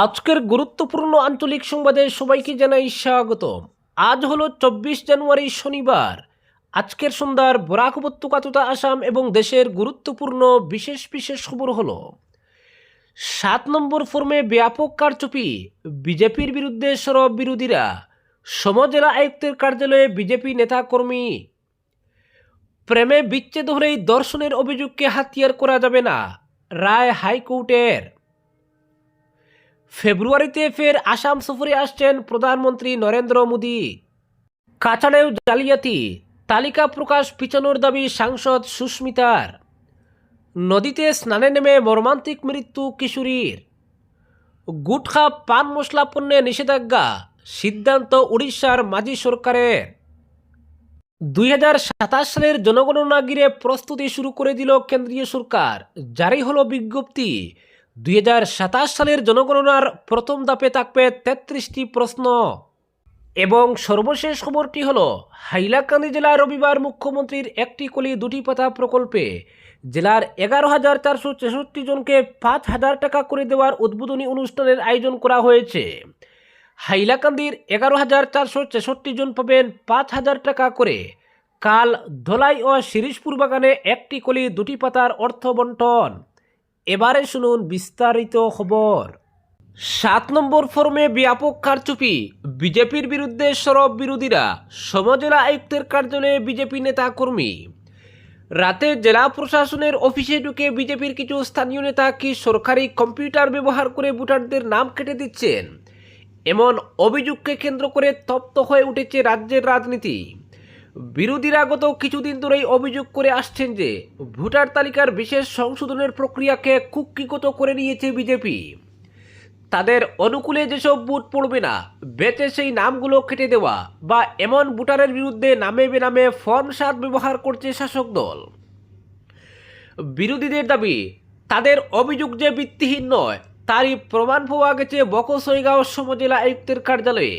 আজকের গুরুত্বপূর্ণ আঞ্চলিক সংবাদে সবাইকে জানাই স্বাগতম। আজ হলো 24 জানুয়ারি শনিবার। আজকের সন্ধ্যার বরাক উপত্যকা তথা আসাম এবং দেশের গুরুত্বপূর্ণ বিশেষ বিশেষ খবর হলো: 7 নম্বর ফর্মে ব্যাপক কারচুপি, বিজেপির বিরুদ্ধে সরব বিরোধীরা, সমজেলা আয়ুক্তের কার্যালয়ে বিজেপি নেতাকর্মী, প্রেমে বিচ্ছেদ হলেই দর্শনের অভিযোগকে হাতিয়ার করা যাবে না, রায় হাইকোর্টের। ফেব্রুয়ারিতে ফের আসাম সফরে আসছেন প্রধানমন্ত্রী নরেন্দ্র মোদী। কাছাড়েও জালিয়াতি, তালিকা প্রকাশ পিছানোর দাবি সাংসদ সুস্মিতার। নদীতে স্নানে নেমে মর্মান্তিক মৃত্যু কিশোরীর। গুটখা পান মশলা পণ্যে নিষেধাজ্ঞা, সিদ্ধান্ত উড়িষ্যার মাঝি সরকারের। 2027 সালের জনগণনা ঘিরে প্রস্তুতি শুরু করে দিল কেন্দ্রীয় সরকার। জারি হলো বিজ্ঞপ্তি। 2027 সালের জনগণনার প্রথম ধাপে থাকবে 33টি প্রশ্ন। এবং সর্বশেষ খবরটি হলো, হাইলাকান্দি জেলার রবিবার মুখ্যমন্ত্রীর একটি কলি দুটি পাতা প্রকল্পে জেলার 11,466 জনকে 5,000 টাকা করে দেওয়ার উদ্বোধনী অনুষ্ঠানের আয়োজন করা হয়েছে। হাইলাকান্দির 11,466 জন পাবেন 5,000 টাকা করে। কাল ধলাই ও শিরিশপুর বাগানে একটি কলি দুটি পাতার অর্থ বন্টন। এবারে শুনুন বিস্তারিত খবর। 7 নম্বর ফর্মে ব্যাপক কারচুপি, বিজেপির বিরুদ্ধে সরব বিরোধীরা, সমজেলা আয়ুক্তের কার্যালয়ে বিজেপি নেতা কর্মী। রাতে জেলা প্রশাসনের অফিসে ঢুকে বিজেপির কিছু স্থানীয় নেতা কি সরকারি কম্পিউটার ব্যবহার করে ভোটারদের নাম কেটে দিচ্ছেন, এমন অভিযোগকে কেন্দ্র করে তপ্ত হয়ে উঠেছে রাজ্যের রাজনীতি। বিরোধীরা গত কিছুদিন ধরেই অভিযোগ করে আসছেন যে ভোটার তালিকার বিশেষ সংশোধনের প্রক্রিয়াকে কুক্ষিগত করে নিয়েছে বিজেপি। তাদের অনুকূলে যেসব ভোট পড়বে না, বেঁচে সেই নামগুলো কেটে দেওয়া বা এমন ভোটারের বিরুদ্ধে নামে বেনামে ফর্ম 7 ব্যবহার করছে শাসক দল। বিরোধীদের দাবি, তাদের অভিযোগ যে ভিত্তিহীন নয় তারই প্রমাণ পাওয়া গেছে বকসইগাঁও সমজেলা আয়ুক্তের কার্যালয়ে।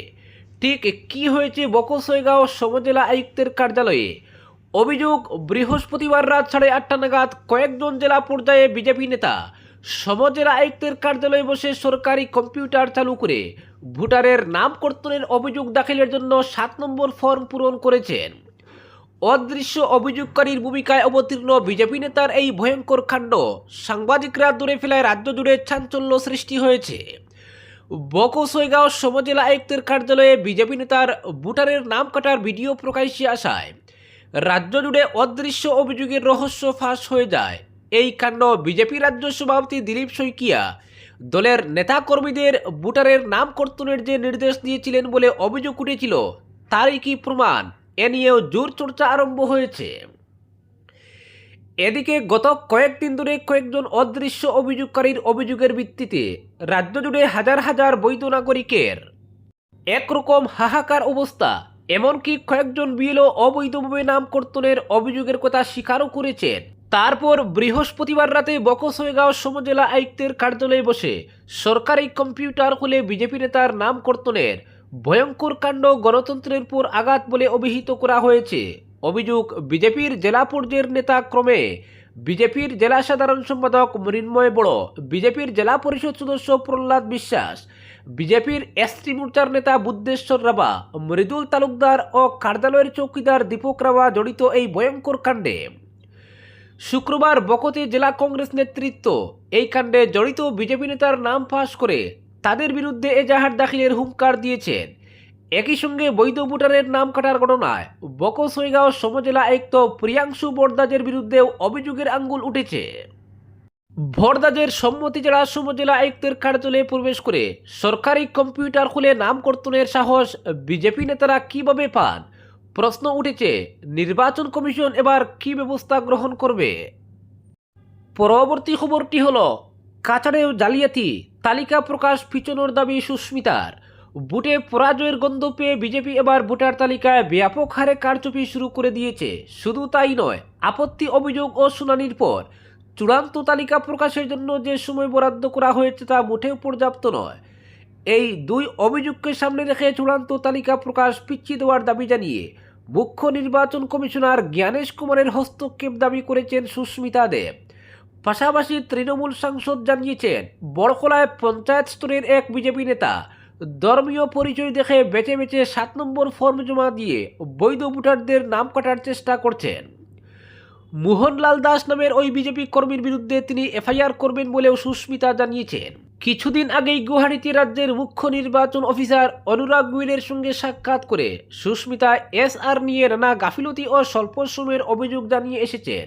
ঠিক কি হয়েছে বকসইগাঁও সমজেলা আয়ুক্তের কার্যালয়ে? অভিযোগ, বৃহস্পতিবার রাত 8:30 নাগাদ কয়েকজন জেলা পর্যায়ে বিজেপি নেতা সমজেলা আয়ুক্তের কার্যালয়ে বসে সরকারি কম্পিউটার চালু করে ভোটারের নাম কর্তনের অভিযোগ দাখিলের জন্য 7 নম্বর ফর্ম পূরণ করেছেন। অদৃশ্য অভিযোগকারীর ভূমিকায় অবতীর্ণ বিজেপি নেতার এই ভয়ঙ্কর কাণ্ড সাংবাদিকরা ধরে ফেলায় রাজ্য জুড়ে চাঞ্চল্য সৃষ্টি হয়েছে। বকসইগাঁও সমজেলা আয়ুক্তের কার্যালয়ে বিজেপি নেতার ভোটারের নাম কাটার ভিডিও প্রকাশ্যে আসায় রাজ্য জুড়ে অদৃশ্য অভিযোগের রহস্য ফাঁস হয়ে যায়। এই কাণ্ড বিজেপি রাজ্য সভাপতি দিলীপ শইকিয়া দলের নেতাকর্মীদের ভোটারের নাম কর্তনের যে নির্দেশ দিয়েছিলেন বলে অভিযোগ উঠেছিল, তারই কি প্রমাণ, এ নিয়েও জোর চর্চা আরম্ভ হয়েছে। এদিকে গত কয়েকদিন ধরে কয়েকজন অদৃশ্য অভিযোগকারীর অভিযোগের ভিত্তিতে রাজ্য জুড়ে হাজার হাজার বৈধ নাগরিকের একরকম হাহাকার অবস্থা। এমনকি কয়েকজন বিএলও অবৈধভাবে নাম কর্তনের অভিযোগের কথা স্বীকারও করেছেন। তারপর বৃহস্পতিবার রাতে বকসইগাঁও সমজেলা আয়ুক্তের কার্যালয়ে বসে সরকারি কম্পিউটার খুলে বিজেপি নেতার নাম কর্তনের ভয়ঙ্কর কাণ্ড গণতন্ত্রের উপর আঘাত বলে অভিহিত করা হয়েছে। অভিযোগ, বিজেপির জেলা পর্যায়ের নেতা ক্রমে বিজেপির জেলা সাধারণ সম্পাদক মৃন্ময় বড়, বিজেপির জেলা পরিষদ সদস্য প্রহ্লাদ বিশ্বাস, বিজেপির এসটি মোর্চার নেতা বুদ্ধেশ্বর রাভা, মৃদুল তালুকদার ও কার্যালয়ের চৌকিদার দীপক রাভা জড়িত এই ভয়ঙ্কর কাণ্ডে। শুক্রবার বকতে জেলা কংগ্রেস নেতৃত্ব এই কাণ্ডে জড়িত বিজেপি নেতার নাম ফাঁস করে তাদের বিরুদ্ধে এজাহার দাখিলের হুঙ্কার দিয়েছেন। একই সঙ্গে বৈধ ভোটারের নাম কাটার ঘটনায় বকসইগাঁও সমজেলা আয়ুক্ত প্রিয়াংশু বরদাজের বিরুদ্ধেও অভিযোগের আঙ্গুল উঠেছে। ভরদাজের সম্মতি ছাড়া সমজেলা আয়ুক্তের কার্যালয়ে প্রবেশ করে সরকারি কম্পিউটার খুলে নাম কর্তনের সাহস বিজেপি নেতারা কিভাবে পান? প্রশ্ন উঠেছে, নির্বাচন কমিশন এবার কি ব্যবস্থা গ্রহণ করবে? পরবর্তী খবরটি হলো, কাছাড়েও জালিয়াতি, তালিকা প্রকাশ পিছনোর দাবি সুস্মিতার। ভোটে পরাজয়ের গন্ধ পেয়ে বিজেপি এবার ভোটার তালিকায় ব্যাপক হারে কারচুপি শুরু করে দিয়েছে। শুধু তাই নয়, আপত্তি, অভিযোগ ও শুনানির পর চূড়ান্ত তালিকা প্রকাশের জন্য যে সময় বরাদ্দ করা হয়েছে তা মোটেও পর্যাপ্ত নয়। এই দুই অভিযোগকে সামনে রেখে চূড়ান্ত তালিকা প্রকাশ পিছিয়ে দেওয়ার দাবি জানিয়ে মুখ্য নির্বাচন কমিশনার জ্ঞানেশ কুমারের হস্তক্ষেপ দাবি করেছেন সুস্মিতা দেব। পাশাপাশি তৃণমূল সাংসদ জানিয়েছেন, বড়খলায় পঞ্চায়েত স্তরের এক বিজেপি নেতা ধর্মীয় পরিচয় দেখে বেছে বেছে 7 নম্বর ফর্ম জমা দিয়ে বৈধ ভোটারদের নাম কাটার চেষ্টা করছেন। মোহনলাল দাস নামের ওই বিজেপি কর্মীর বিরুদ্ধে তিনি এফআইআর করবেন বলেও সুস্মিতা জানিয়েছেন। কিছুদিন আগেই গুয়াহাটিতে রাজ্যের মুখ্য নির্বাচন অফিসার অনুরাগ গোয়েলের সঙ্গে সাক্ষাৎ করে সুস্মিতা এসআর নিয়ে নানা গাফিলতি ও স্বল্প সময়ের অভিযোগ জানিয়ে এসেছেন।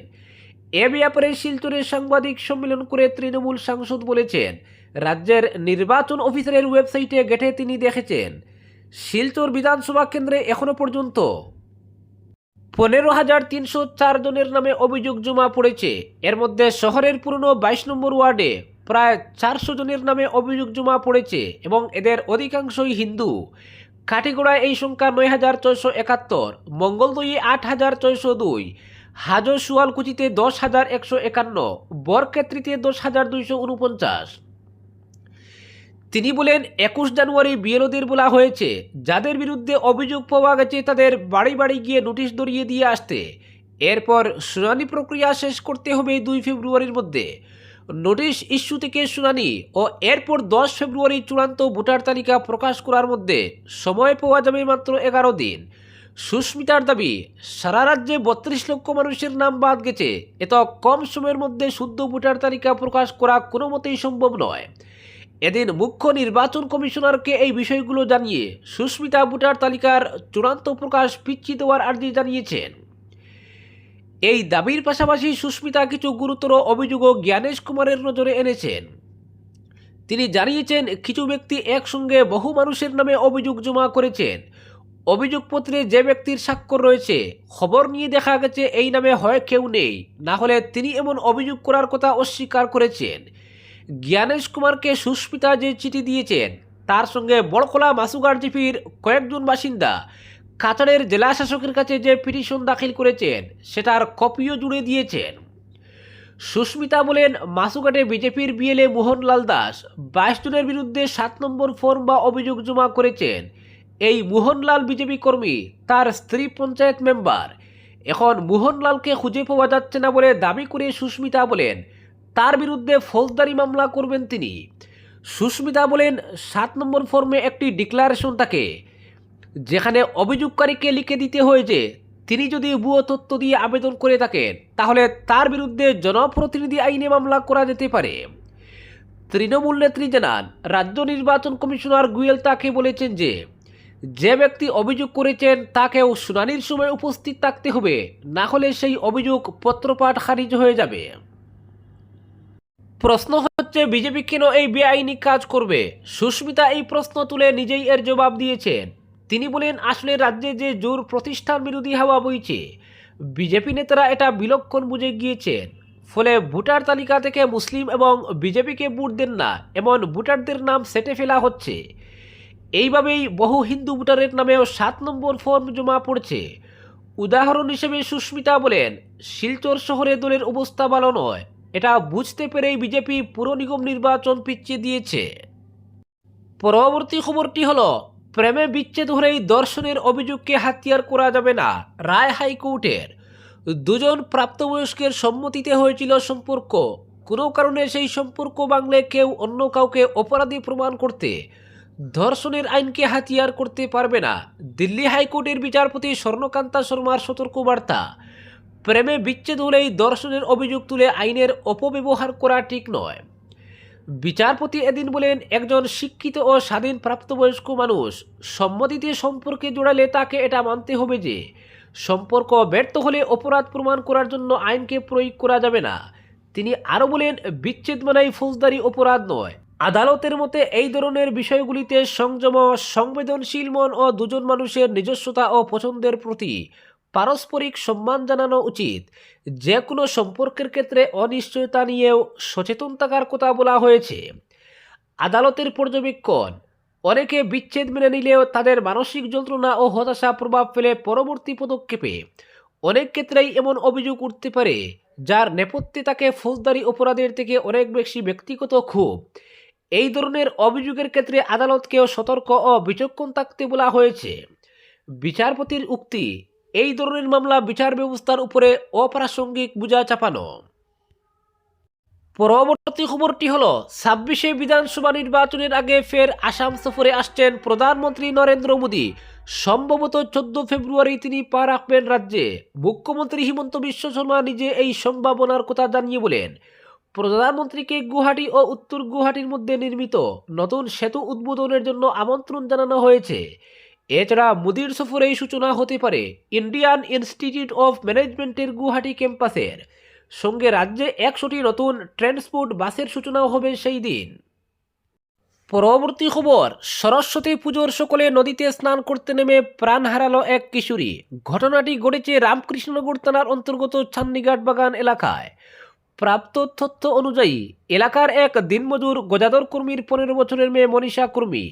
এ ব্যাপারে শিলচরে সাংবাদিক সম্মেলন করে তৃণমূল সাংসদ বলেছেন, রাজ্যের নির্বাচন অফিসারের ওয়েবসাইটে গেটে তিনি দেখেছেন শিলচর বিধানসভা কেন্দ্রে এখনো পর্যন্ত 15,304 জনের নামে অভিযোগ জমা পড়েছে। এর মধ্যে শহরের পুরনো 22 নম্বর ওয়ার্ডে প্রায় 400 জনের নামে অভিযোগ জমা পড়েছে এবং এদের অধিকাংশই হিন্দু। কাটিগড়ায় এই সংখ্যা 9,471, মঙ্গলদৈয়ে 8,602, হাজো সুয়ালকুচিতে 10,151, বরক্ষেত্রীতে 10,249। তিনি বলেন, 21 জানুয়ারি বিএলওদের বলা হয়েছে যাদের বিরুদ্ধে অভিযোগ পাওয়া গেছে তাদের বাড়ি বাড়ি গিয়ে নোটিশ ধরিয়ে দিয়ে আসতে। এরপর শুনানি প্রক্রিয়া শেষ করতে হবে 2 ফেব্রুয়ারির মধ্যে। নোটিশ ইস্যু থেকে শুনানি ও এরপর 10 ফেব্রুয়ারি চূড়ান্ত ভোটার তালিকা প্রকাশ করার মধ্যে সময় পাওয়া যাবে মাত্র 11 দিন। সুস্মিতার দাবি, সারা রাজ্যে 32 লক্ষ মানুষের নাম বাদ গেছে। এত কম সময়ের মধ্যে শুদ্ধ ভোটার তালিকা প্রকাশ করা কোনো মতেই সম্ভব নয়। এদিন মুখ্য নির্বাচন কমিশনারকে এই বিষয়গুলো জানিয়ে সুস্মিতা ভোটার তালিকার চূড়ান্ত প্রকাশ পিছিয়ে দেওয়ার আর্জি জানিয়েছেন। এই দাবির পাশাপাশি সুস্মিতা কিছু গুরুতর অভিযোগও জ্ঞানেশ কুমারের নজরে এনেছেন। তিনি জানিয়েছেন, কিছু ব্যক্তি একসঙ্গে বহু মানুষের নামে অভিযোগ জমা করেছেন। অভিযোগপত্রে যে ব্যক্তির স্বাক্ষর রয়েছে, খবর নিয়ে দেখা গেছে এই নামে হয় কেউ নেই, না হলে তিনি এমন অভিযোগ করার কথা অস্বীকার করেছেন। জ্ঞানেশ কুমারকে সুস্মিতা যে চিঠি দিয়েছেন তার সঙ্গে বড়খলা মাসুগার জিপির কয়েকজন বাসিন্দা কাছাড়ের জেলা শাসকের কাছে যে পিটিশন দাখিল করেছেন সেটার কপিও জুড়ে দিয়েছেন। সুস্মিতা বলেন, মাসুঘাটে বিজেপির বিএলএ মোহনলাল দাস 22 জনের বিরুদ্ধে 7 নম্বর ফর্ম বা অভিযোগ জমা করেছেন। এই মোহনলাল বিজেপি কর্মী, তার স্ত্রী পঞ্চায়েত মেম্বার। এখন মোহনলালকে খুঁজে পাওয়া যাচ্ছে না বলে দাবি করে সুস্মিতা বলেন তার বিরুদ্ধে ফৌজদারি মামলা করবেন তিনি। সুস্মিতা বলেন, 7 নম্বর ফর্মে একটি ডিক্লারেশন থাকে যেখানে অভিযোগকারীকে লিখে দিতে হয় যে তিনি যদি ভুয়ো তথ্য দিয়ে আবেদন করে থাকেন তাহলে তার বিরুদ্ধে জনপ্রতিনিধি আইনে মামলা করা যেতে পারে। তৃণমূল নেত্রী জানান, রাজ্য নির্বাচন কমিশনার গোয়েল তাকে বলেছেন যে ব্যক্তি অভিযোগ করেছেন তাকেও শুনানির সময় উপস্থিত থাকতে হবে, না হলে সেই অভিযোগ পত্রপাঠ খারিজ হয়ে যাবে। প্রশ্ন হচ্ছে, বিজেপি কেন এই বেআইনি কাজ করবে? সুস্মিতা এই প্রশ্ন তুলে নিজেই এর জবাব দিয়েছেন। তিনি বলেন, আসলে রাজ্যে যে জোর প্রতিষ্ঠান বিরোধী হাওয়া বইছে, বিজেপি নেতারা এটা বিলক্ষণ বুঝে গিয়েছেন। ফলে ভোটার তালিকা থেকে মুসলিম এবং বিজেপিকে ভোট দেন না এমন ভোটারদের নাম সেটে ফেলা হচ্ছে। এইভাবেই বহু হিন্দু ভোটারের নামেও 7 নম্বর ফর্ম জমা পড়ছে। উদাহরণ হিসেবে সুস্মিতা বলেন, শিলচর শহরে দলের অবস্থা ভালো নয়, এটা বুঝতে পেরেই বিজেপি পুর নিগম নির্বাচন পিছিয়ে দিয়েছে। পরবর্তী খবরটি হলো, প্রেমে বিচ্ছেদ হলেই ধর্ষণের অভিযোগকে হাতিয়ার করা যাবে না, রায় হাইকোর্টের। দুজন প্রাপ্তবয়স্কের সম্মতিতে হয়েছিল সম্পর্ক, কোনো কারণে সেই সম্পর্ক ভাঙলে কেউ অন্য কাউকে অপরাধী প্রমাণ করতে ধর্ষণের আইনকে হাতিয়ার করতে পারবে না। দিল্লি হাইকোর্টের বিচারপতি স্বর্ণকান্তা শর্মার সতর্কবার্তা, প্রেমে বিচ্ছেদ হলেই ধর্ষণের অভিযোগ তুলে আইনের অপব্যবহার করা ঠিক নয়। বিচারপতি এদিন বলেন, একজন শিক্ষিত ও স্বাধীন প্রাপ্তবয়স্ক মানুষ সম্মতিতে সম্পর্কে জড়ালে তাকে এটা মানতে হবে যে সম্পর্ক ব্যর্থ হলে অপরাধ প্রমাণ করার জন্য আইনকে প্রয়োগ করা যাবে না। তিনি আরও বলেন, বিচ্ছেদ মানেই ফৌজদারি অপরাধ নয়। আদালতের মতে এই ধরনের বিষয়গুলিতে সংযম, সংবেদনশীল মন ও দুজন মানুষের নিজস্বতা ও পছন্দের প্রতি পারস্পরিক সম্মান জানানো উচিত। যে কোনো সম্পর্কের ক্ষেত্রে অনিশ্চয়তা নিয়েও সচেতন থাকার কথা বলা হয়েছে। আদালতের পর্যবেক্ষণ, অনেকে বিচ্ছেদ মেনে নিলেও তাদের মানসিক যন্ত্রণা ও হতাশা প্রভাব ফেলে পরবর্তী পদক্ষেপে। অনেক ক্ষেত্রেই এমন অভিযোগ উঠতে পারে যার নেপথ্যে তাকে ফৌজদারি অপরাধের থেকে অনেক বেশি ব্যক্তিগত ক্ষোভ। এই ধরনের অভিযোগের ক্ষেত্রে আদালতকেও সতর্ক ও বিচক্ষণ থাকতে বলা হয়েছে। বিচারপতির উক্তি, এই ধরনের মামলা বিচার ব্যবস্থার উপরে অপ্রাসঙ্গিক বোঝা চাপানো। পরবর্তী খবরটি হলো ২৬শে বিধানসভা নির্বাচনের আগে ফের আসাম সফরে আসছেন প্রধানমন্ত্রী নরেন্দ্র মোদী। সম্ভবত ১৪ ফেব্রুয়ারি তিনি পা রাখবেন রাজ্যে। মুখ্যমন্ত্রী হিমন্ত বিশ্ব শর্মা নিজে এই সম্ভাবনার কথা জানিয়ে বলেন, প্রধানমন্ত্রীকে গুয়াহাটি ও উত্তর গুয়াহাটির মধ্যে নির্মিত নতুন সেতু উদ্বোধনের জন্য আমন্ত্রণ জানানো হয়েছে। এছাড়া মোদীর সফরেই সূচনা হতে পারে ইন্ডিয়ান ইনস্টিটিউট অফ ম্যানেজমেন্টের গুয়াহাটি ক্যাম্পাসের। সঙ্গে রাজ্যে ১০০টি নতুন ট্রান্সপোর্ট বাসের সূচনাও হবে সেই দিন। পরবর্তী খবর, সরস্বতী পুজোর সকলে নদীতে স্নান করতে নেমে প্রাণ হারালো এক কিশোরী। ঘটনাটি ঘটেছে রামকৃষ্ণনগর থানার অন্তর্গত চান্নিঘাট বাগান এলাকায়। প্রাপ্ত তথ্য অনুযায়ী এলাকার এক দিনমজুর গজাদর কর্মীর ১৫ বছরের মেয়ে মনীষা কর্মী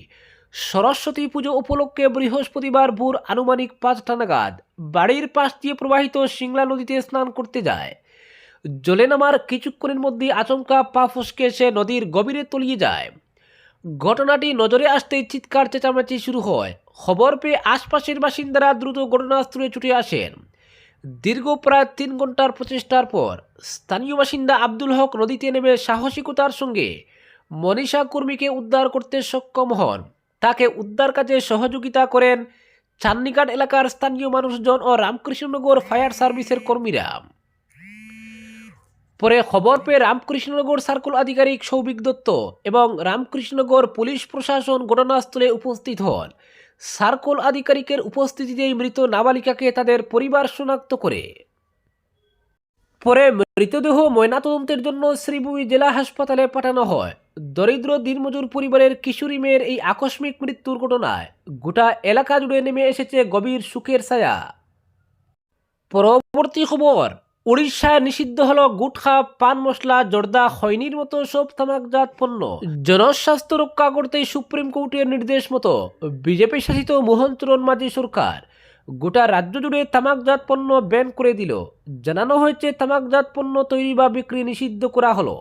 সরস্বতী পুজো উপলক্ষে বৃহস্পতিবার ভোর আনুমানিক ৫টা নাগাদ বাড়ির পাশ দিয়ে প্রবাহিত সিংলা নদীতে স্নান করতে যায়। জলে নামার কিছুক্ষণের মধ্যে আচমকা পা ফসকে সে নদীর গভীরে তলিয়ে যায়। ঘটনাটি নজরে আসতেই চিৎকার চেঁচামেচি শুরু হয়। খবর পেয়ে আশপাশের বাসিন্দারা দ্রুত ঘটনাস্থলে ছুটে আসেন। দীর্ঘ প্রায় ৩ ঘন্টার প্রচেষ্টার পর স্থানীয় বাসিন্দা আব্দুল হক নদীতে নেমে সাহসিকতার সঙ্গে মনীষা কর্মীকে উদ্ধার করতে সক্ষম হন। তাকে উদ্ধার কাজে সহযোগিতা করেন চান্নিঘাট এলাকার স্থানীয় মানুষজন ও রামকৃষ্ণনগর ফায়ার সার্ভিসের কর্মীরা। পরে খবর পেয়ে রামকৃষ্ণনগর সার্কেল আধিকারিক সৌভিক দত্ত এবং রামকৃষ্ণনগর পুলিশ প্রশাসন ঘটনাস্থলে উপস্থিত হন। সার্কেল আধিকারিকের উপস্থিতিতেই মৃত নাবালিকাকে তাদের পরিবার শনাক্ত করে। পরে মৃতদেহ ময়নাতদন্তের জন্য শ্রীভূমি জেলা হাসপাতালে পাঠানো হয়। দরিদ্র দিনমজুর পরিবারের কিশোরী মেয়ের এই আকস্মিক মৃত্যুর ঘটনায় গোটা এলাকা জুড়ে নেমে এসেছে গভীর শোকের ছায়া। পরবর্তী খবর, উড়িষ্যায় নিষিদ্ধ হলো গুটখা, পান মশলা, জর্দা, খৈনির মতো সব তামাকজাত পণ্য। জনস্বাস্থ্য রক্ষা করতেই সুপ্রিম কোর্টের নির্দেশ মতো বিজেপি শাসিত মোহন চরণ মাঝি সরকার গোটা রাজ্য জুড়ে তামাকজাত পণ্য ব্যান করে দিল। জানানো হয়েছে তামাকজাত পণ্য তৈরি বা বিক্রি নিষিদ্ধ করা হলো।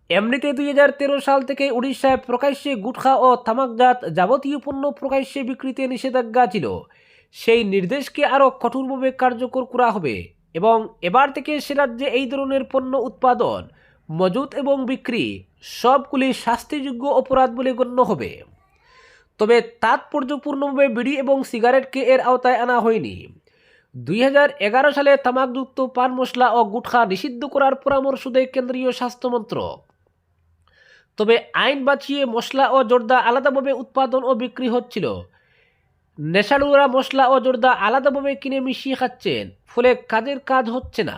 এমনিতে ২০১৩ সাল থেকে উড়িষ্যায় প্রকাশ্যে গুটখা ও তামাকজাত যাবতীয় পণ্য প্রকাশ্যে বিক্রিতে নিষেধাজ্ঞা ছিল। সেই নির্দেশকে আরও কঠোরভাবে কার্যকর করা হবে এবং এবার থেকে সে রাজ্যে এই ধরনের পণ্য উৎপাদন, মজুত এবং বিক্রি সবগুলি শাস্তিযোগ্য অপরাধ বলে গণ্য হবে। তবে তাৎপর্যপূর্ণভাবে বিড়ি এবং সিগারেটকে এর আওতায় আনা হয়নি। ২০১১ সালে তামাকযুক্ত পান মশলা ও গুটখা নিষিদ্ধ করার পরামর্শ দেয় কেন্দ্রীয় স্বাস্থ্য মন্ত্রক। তবে আইন বাঁচিয়ে মশলা ও জর্দা আলাদাভাবে উৎপাদন ও বিক্রি হচ্ছিল। নেশাড়ুরা মশলা ও জর্দা আলাদাভাবে কিনে মিশিয়ে খাচ্ছেন, ফলে কাজের কাজ হচ্ছে না।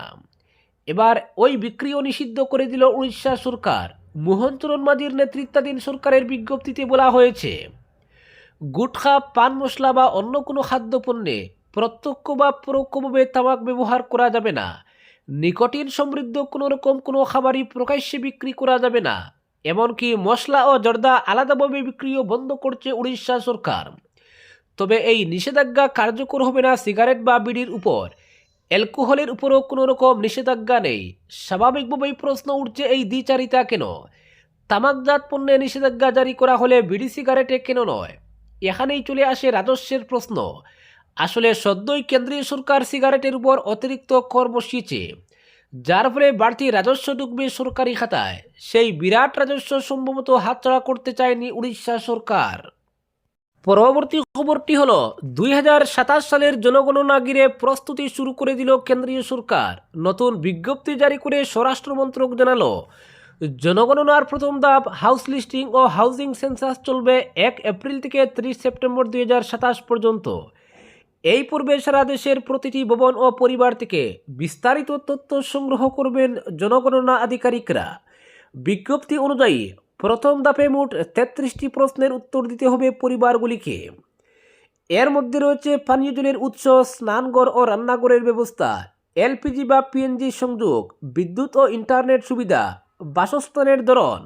এবার ওই বিক্রিও নিষিদ্ধ করে দিল উড়িষ্যা সরকার। মোহন চরণ মাঝির নেতৃত্বাধীন সরকারের বিজ্ঞপ্তিতে বলা হয়েছে, গুটখা, পান মশলা বা অন্য কোনো খাদ্যপণ্যে প্রত্যক্ষ বা পরোক্ষভাবে তামাক ব্যবহার করা যাবে না। নিকোটিন সমৃদ্ধ কোনো রকম কোনো খাবারই প্রকাশ্যে বিক্রি করা যাবে না। এমনকি মশলা ও জর্দা আলাদাভাবে বিক্রিও বন্ধ করছে উড়িষ্যা সরকার। তবে এই নিষেধাজ্ঞা কার্যকর হবে না সিগারেট বা বিড়ির উপর। অ্যালকোহলের উপরও কোনো রকম নিষেধাজ্ঞা নেই। স্বাভাবিকভাবেই প্রশ্ন উঠছে, এই দ্বিচারিতা কেন? তামাকজাত পণ্যে নিষেধাজ্ঞা জারি করা হলে বিড়ি সিগারেটে কেন নয়? এখানেই চলে আসে রাজস্বের প্রশ্ন। আসলে সদ্যই কেন্দ্রীয় সরকার সিগারেটের উপর অতিরিক্ত কর বসিয়েছে, যার ফলে বাড়তি রাজস্ব ঢুকবে সরকারি খাতায়। সেই বিরাট রাজস্ব সম্ভবত হাতছাড়া করতে চায়নি উড়িষ্যা সরকার। পরবর্তী খবরটি হলো ২০২৭ সালের জনগণনা ঘিরে প্রস্তুতি শুরু করে দিল কেন্দ্রীয় সরকার। নতুন বিজ্ঞপ্তি জারি করে স্বরাষ্ট্র মন্ত্রক জানালো, জনগণনার প্রথম ধাপ হাউস লিস্টিং ও হাউজিং সেন্সাস চলবে ১ এপ্রিল থেকে ৩০ সেপ্টেম্বর ২০২৭ পর্যন্ত। এই পূর্বে সারা দেশের প্রতিটি ভবন ও পরিবার থেকে বিস্তারিত তথ্য সংগ্রহ করবেন জনগণনা আধিকারিকরা। বিজ্ঞপ্তি অনুযায়ী প্রথম ধাপে মোট ৩৩টি প্রশ্নের উত্তর দিতে হবে পরিবারগুলিকে। এর মধ্যে রয়েছে পানীয় জলের উৎস, স্নানঘর ও রান্নাঘরের ব্যবস্থা, এলপিজি বা পিএনজি সংযোগ, বিদ্যুৎ ও ইন্টারনেট সুবিধা, বাসস্থানের ধরন,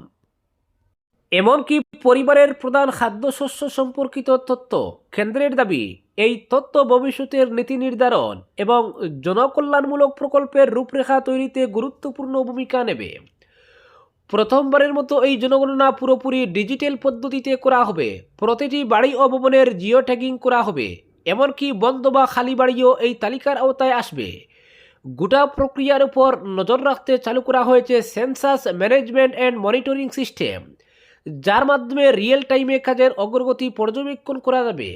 এমনকি পরিবারের প্রধান খাদ্যশস্য সম্পর্কিত তথ্য। কেন্দ্রের দাবি, এই তথ্য ভবিষ্যতের নীতি নির্ধারণ এবং জনকল্যাণমূলক প্রকল্পের রূপরেখা তৈরিতে গুরুত্বপূর্ণ ভূমিকা নেবে। প্রথমবারের মতো এই জনগণনা পুরোপুরি ডিজিটাল পদ্ধতিতে করা হবে। প্রতিটি বাড়ি ও ভবনের জিও ট্যাগিং করা হবে। এমনকি বন্ধ বা খালি বাড়িও এই তালিকার আওতায় আসবে। গোটা প্রক্রিয়ার উপর নজর রাখতে চালু করা হয়েছে census management and monitoring system, যার মাধ্যমে রিয়েল টাইমে কাজের অগ্রগতি পর্যবেক্ষণ করা যাবে।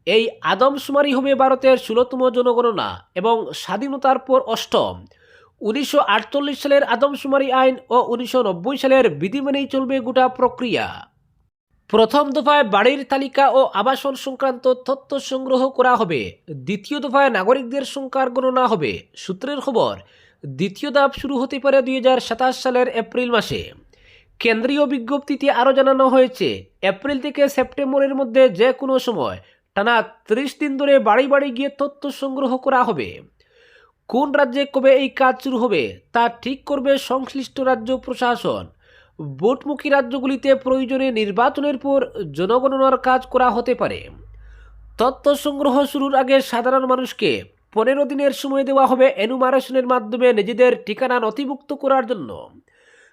এই আদমশুমারি হবে ভারতের 16তম জনগণনা এবং স্বাধীনতার পর অষ্টম। 1948 সালের আদমশুমারি আইন ও 1990 সালের বিধি মেনেই চলবে গোটা প্রক্রিয়া। প্রথম দফায় বাড়ির তালিকা ও আবাসন সংক্রান্ত তথ্য সংগ্রহ করা হবে। দ্বিতীয় দফায় নাগরিকদের সংখ্যার গণনা হবে। সূত্রের খবর, দ্বিতীয় ধাপ শুরু হতে পারে 2027 সালের এপ্রিল মাসে। কেন্দ্রীয় বিজ্ঞপ্তিতে আরও জানানো হয়েছে, এপ্রিল থেকে সেপ্টেম্বরের মধ্যে যে কোনো সময় টানা 30 দিন ধরে বাড়ি বাড়ি গিয়ে তথ্য সংগ্রহ করা হবে। কোন রাজ্যে কবে এই কাজ শুরু হবে তা ঠিক করবে সংশ্লিষ্ট রাজ্য প্রশাসন। ভোটমুখী রাজ্যগুলিতে প্রয়োজনে নির্বাচনের পর জনগণনার কাজ করা হতে পারে। তথ্য সংগ্রহ শুরুর আগে সাধারণ মানুষকে 15 দিনের সময় দেওয়া হবে এনুমারেশনের মাধ্যমে নিজেদের ঠিকানা নথিভুক্ত করার জন্য।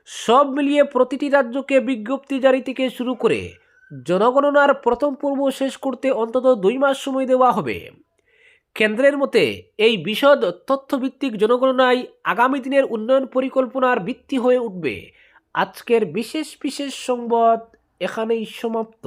সব মিলিয়ে প্রতিটি রাজ্যকে বিজ্ঞপ্তি জারি থেকে শুরু করে জনগণনার প্রথম পর্ব শেষ করতে অন্তত 2 মাস সময় দেওয়া হবে। কেন্দ্রের মতে এই বিশদ তথ্যভিত্তিক জনগণনায় আগামী দিনের উন্নয়ন পরিকল্পনার ভিত্তি হয়ে উঠবে। আজকের বিশেষ সংবাদ এখানেই সমাপ্ত।